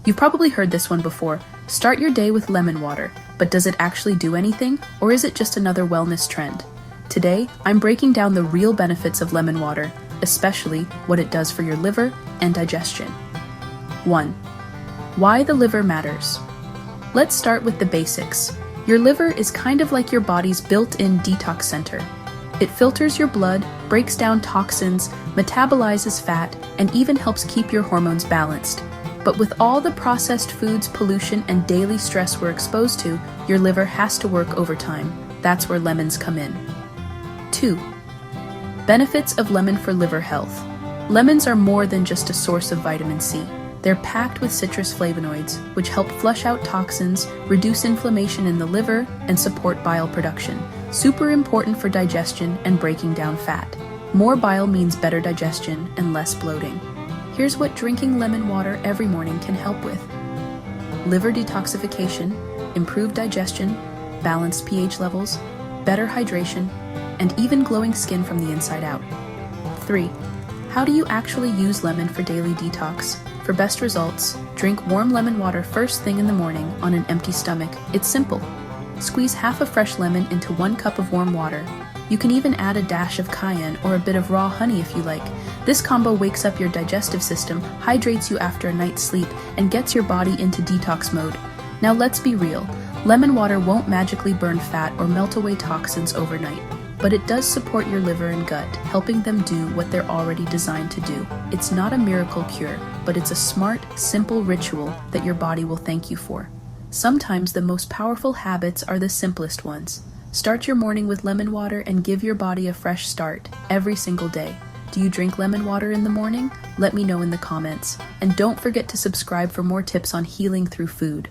You've probably heard this one before. Start your day with lemon water, but does it actually do anything, or is it just another wellness trend? Today, I'm breaking down the real benefits of lemon water, especially what it does for your liver and digestion. 1. Why the liver matters. Let's start with the basics. Your liver is kind of like your body's built-in detox center. It filters your blood, breaks down toxins, metabolizes fat, and even helps keep your hormones balanced. But with all the processed foods, pollution, and daily stress we're exposed to, your liver has to work overtime. That's where lemons come in. 2. Benefits of lemon for liver health. Lemons are more than just a source of vitamin C. They're packed with citrus flavonoids, which help flush out toxins, reduce inflammation in the liver, and support bile production. Super important for digestion and breaking down fat. More bile means better digestion and less bloating. Here's what drinking lemon water every morning can help with. Liver detoxification, improved digestion, balanced pH levels, better hydration, and even glowing skin from the inside out. 3. How do you actually use lemon for daily detox? For best results, drink warm lemon water first thing in the morning on an empty stomach. It's simple. Squeeze half a fresh lemon into 1 cup of warm water. You can even add a dash of cayenne or a bit of raw honey if you like. This combo wakes up your digestive system, hydrates you after a night's sleep, and gets your body into detox mode. Now let's be real. Lemon water won't magically burn fat or melt away toxins overnight, but it does support your liver and gut, helping them do what they're already designed to do. It's not a miracle cure, but it's a smart, simple ritual that your body will thank you for. Sometimes the most powerful habits are the simplest ones. Start your morning with lemon water and give your body a fresh start every single day. Do you drink lemon water in the morning? Let me know in the comments. And don't forget to subscribe for more tips on healing through food.